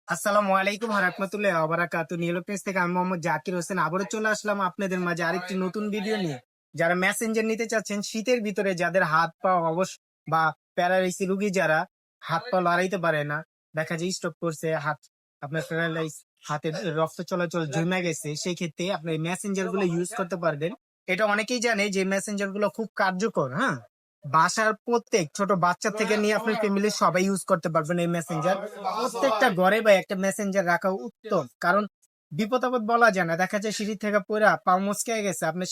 আসসালামু আলাইকুম রাহমাতুল্লাহি ওয়া বারাকাতুহু। নিউইয়র্ক থেকে আমি মোহাম্মদ জাকির হোসেন আবারও চলে আসলাম আপনাদের মাঝে আরেকটি নতুন ভিডিও নিয়ে। যারা মেসেঞ্জার নিতে চাচ্ছেন শীতের ভিতরে, যাদের হাত পা অবশ বা প্যারালাইসিস রোগী, যারা হাত পা লড়াইতে পারে না, দেখা যায় স্ট্রোক করছে, হাত আপনার প্যারালাইজ, হাতের রক্ত চলাচল জমে গেছে, সেই ক্ষেত্রে আপনি মেসেঞ্জার গুলো ইউজ করতে পারবেন। এটা অনেকেই জানে যে মেসেঞ্জার গুলো খুব কার্যকর। হ্যাঁ, বাসার প্রত্যেক ছোট বাচ্চা থেকে নিয়ে আপনার ফ্যামিলির সবাই ইউজ করতে পারবেন এই মেসেঞ্জার। প্রত্যেকটা ঘরে বা একটা মেসেঞ্জার রাখা উত্তম, কারণ বিপদ আপদ বলা যায় না, দেখা যায় সিঁড়ি থেকে পড়া পা মচকে গেছে, আপনি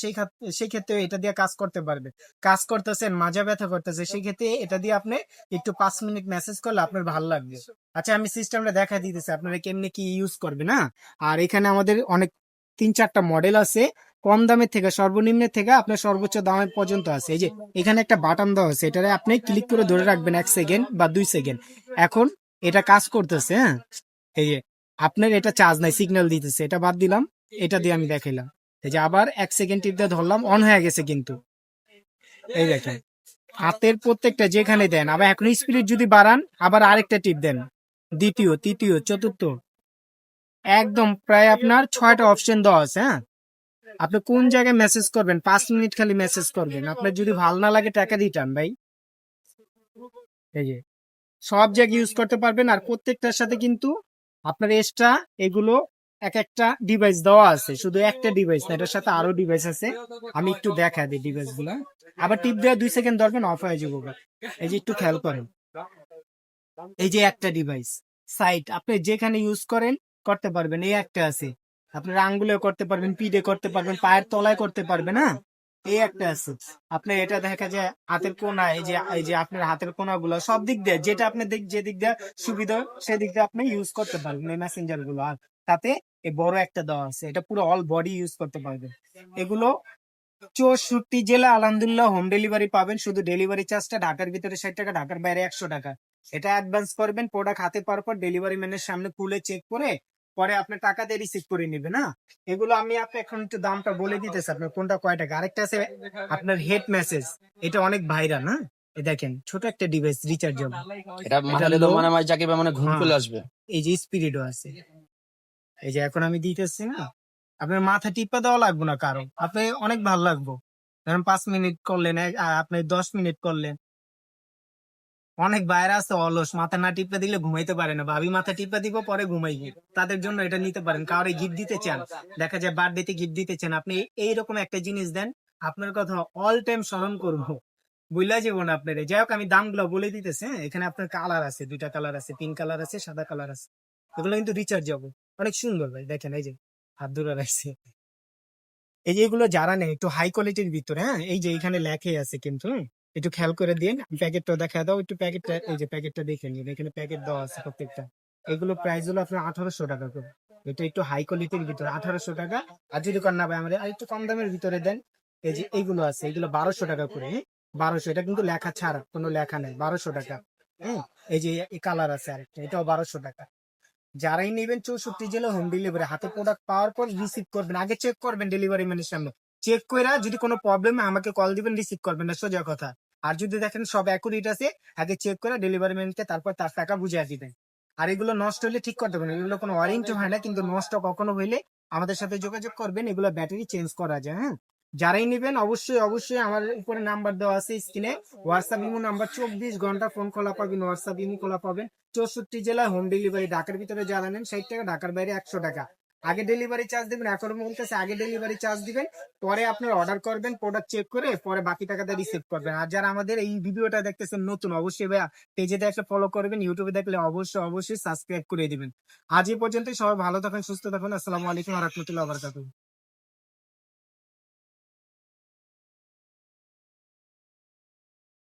সেই ক্ষেত্রে এটা দিয়ে কাজ করতে পারবেন। কাজ করতেছেন, মাজা ব্যথা করতেছে, সেই ক্ষেত্রে এটা দিয়ে আপনি একটু 5 মিনিট মেসেজ করলে আপনার ভালো লাগবে। আচ্ছা, আমি সিস্টেমটা দেখা দিতেছি আপনারা কেমনি কি ইউজ করবেন। না, আর এখানে আমাদের অনেক 3-4টা মডেল আছে, কম দামের থেকে সর্বনিম্নের থেকে আপনার সর্বোচ্চ দামের পর্যন্ত আছে। এই যে এখানে একটা বাটন দেওয়া আছে, এটা আপনি ক্লিক করে ধরে রাখবেন 1 সেকেন্ড বা 2 সেকেন্ড। এখন এটা কাজ করতেছে। হ্যাঁ, এই যে আপনার এটা চার্জ নাই, সিগন্যাল দিতেছে, এটা বাদ দিলাম, এটা দিয়ে আমি দেখাইলাম। এই যে আবার 1 সেকেন্ড টিপ দিয়ে ধরলাম, অন হয়ে গেছে কিন্তু। এই দেখেন, হাতের প্রত্যেকটা যেখানে দেন, আবার এখন স্পিড যদি বাড়ান, আবার আরেকটা টিপ দেন, দ্বিতীয়, তৃতীয়, চতুর্থ, একদম প্রায় আপনার 6টা অপশন দেওয়া আছে। হ্যাঁ, আপনি কোন জায়গায় মেসেজ করবেন, 5 মিনিট খালি মেসেজ করবেন, আপনার যদি ভালো না লাগে টাকা রিটার্ন ভাই। এই যে সব জায়গায় ইউজ করতে পারবেন, আর প্রত্যেকটার সাথে কিন্তু আপনার এক্সট্রা এগুলো এক একটা ডিভাইস দেওয়া আছে, শুধু একটা ডিভাইস না, এটার সাথে আরো ডিভাইস আছে। আমি একটু দেখা দিই ডিভাইস গুলা, আবার টিপ দেওয়া 2 সেকেন্ড ধরবেন, অফ হয়ে যাবো। এই যে একটু খেয়াল করেন, এই যে একটা ডিভাইস সাইট আপনি যেখানে ইউজ করেন করতে পারবেন। এই একটা আছে, আপনার আঙ্গুলে করতে পারবেন, পিঠে করতে পারবেন, পায়ের তলায় করতে পারবেন। হ্যাঁ, এই একটা আছে, আপনি এটা দেখা যায় হাতের কোনা, এই যে আপনার হাতের কোনা গুলো সব দিক দিয়ে, যেটা আপনি যে দিক দিয়ে সুবিধা সেদিক দিয়ে আপনি ইউজ করতে পারবেন এই মেসেঞ্জার গুলো। আর তাতে এই বড় একটা দেওয়া আছে, এটা পুরো অল বডি ইউজ করতে পারবেন। এগুলো 64 জেলা আলহামদুলিল্লাহ হোম ডেলিভারি পাবেন। শুধু ডেলিভারি চার্জটা ঢাকার ভিতরে 60 টাকা, ঢাকার বাইরে 100 টাকা। এটা অ্যাডভান্স করবেন, প্রোডাক্ট হাতে পাওয়ার পর ডেলিভারি ম্যানের সামনে খুলে চেক করে পরে আপনি টাকা দিয়ে রিসিভ করে নেবেন। না, এগুলো আমি আপনি এখন একটু দামটা বলে দিতেছি, আপনার কোনটা কয় টাকা। আরেকটা আছে আপনার হেড মেসেজ, এটা অনেক ভাইরাল। হ্যাঁ, এই দেখেন ছোট একটা ডিভাইস, রিচার্জেবল। এটা এটা মাথালে তো লো, মানে যাকে মানে ঘুম হ্যাঁ, চলে আসবে। এই যে স্পিরিটও আছে। এই যে এখন আমি দিতেছি না, আপনার মাথা টিপা দেওয়া লাগবে না কারো, আপনি অনেক ভালো লাগবে। ধরেন 5 মিনিট করলেন, আপনি 10 মিনিট করলেন। অনেক বাইরে আছে অলস, মাথা না টিপে দিলে ঘুমাইতে পারে না, ভাবি মাথা টিপে দিব পরে ঘুমাইবে, তাদের জন্য এটা নিতে পারেন। কাউরে গিফট দিতে চান, দেখা যায় বার্থডেতে গিফট দিতে চান, আপনি এইরকম একটা জিনিস দেন, আপনার কথা অল টাইম স্মরণ করবো, বুঝলা জীবন আপনার। যাই হোক, আমি দামগুলো বলে দিতেছি। হ্যাঁ, এখানে আপনার কালার আছে, 2টা কালার আছে, পিঙ্ক কালার আছে, সাদা কালার আছে। এগুলো কিন্তু রিচার্জ যাবো, অনেক সুন্দর ভাই। দেখেন এই যে হাত ধরে রাখছে। এই যে এগুলো যারা নেই একটু হাই কোয়ালিটির ভিতরে, হ্যাঁ, এই যে এখানে লেখে আছে কিন্তু, একটু খেয়াল করে দিন। প্যাকেটটা দেখা দাও একটু, প্যাকেটটা, এই যে প্যাকেটটা দেখে নিন, এখানে প্যাকেট দেওয়া আছে প্রত্যেকটা। এগুলো প্রাইস হলো আপনার 1800 টাকা করে। এটা একটু হাই কোয়ালিটির ভিতরে 1800 টাকা। আর যদি কর না ভাই আমাদের আর একটু কম দামের ভিতরে দেন, এই যে এইগুলো আছে, এগুলো 1200 টাকা করে। 1200, এটা কিন্তু লেখা ছাড়া, কোনো লেখা নেই, 1200 টাকা। হ্যাঁ, এই যে এই কালার আছে আরেকটা, এটাও 1200 টাকা। যারাই নেবেন 64 জেলা হোম ডেলিভারি, হাতে প্রোডাক্ট পাওয়ার পর রিসিভ করবেন, আগে চেক করবেন ডেলিভারি ম্যানের সামনে, চেক করে যদি কোনো প্রবলেম আমাকে কল দিবেন, রিসিভ করবেন না, সোজা কথা। আর যদি দেখেন সব অ্যাকুরেট আছে, আগে চেক করে ডেলিভারি ম্যানকে তারপর তার টাকা বুঝিয়ে দিবেন। আর এগুলো নষ্ট হলে ঠিক করতে পারেন, এগুলো কোনো ওয়ারেন্টি হয় না, কিন্তু নষ্ট কখনো হইলে আমাদের সাথে যোগাযোগ করবেন, এগুলো ব্যাটারি চেঞ্জ করা যায়। হ্যাঁ, যারাই নেবেন অবশ্যই অবশ্যই আমার উপরে নাম্বার দেওয়া আছে স্ক্রিনে, হোয়াটসঅ্যাপ ইমো নাম্বার, 24 ঘন্টা ফোন খোলা পাবেন, হোয়াটসঅ্যাপ ইমো খোলা পাবেন। 64 জেলা হোম ডেলিভারি, ঢাকার ভিতরে যারা নেন 60 টাকা, ঢাকার বাইরে 100 টাকা। আগে ডেলিভারি চার্জ দিবেন, এখন বলতেছে আগে ডেলিভারি চার্জ দিবেন, পরে আপনার অর্ডার করবেন, প্রোডাক্ট চেক করে পরে বাকি টাকাটা রিসিভ করবেন। আর যারা আমাদের এই ভিডিওটা দেখতেছেন নতুন, অবশ্যই ভাইয়া পেজে দেখলে ফলো করবেন, ইউটিউবে দেখলে অবশ্যই অবশ্যই সাবস্ক্রাইব করে দিবেন। আজ এই পর্যন্তই, সবাই ভালো থাকুন, সুস্থ থাকুন। আসসালামু আলাইকুম ওয়া রাহমাতুল্লাহি ওয়া বারাকাতুহু।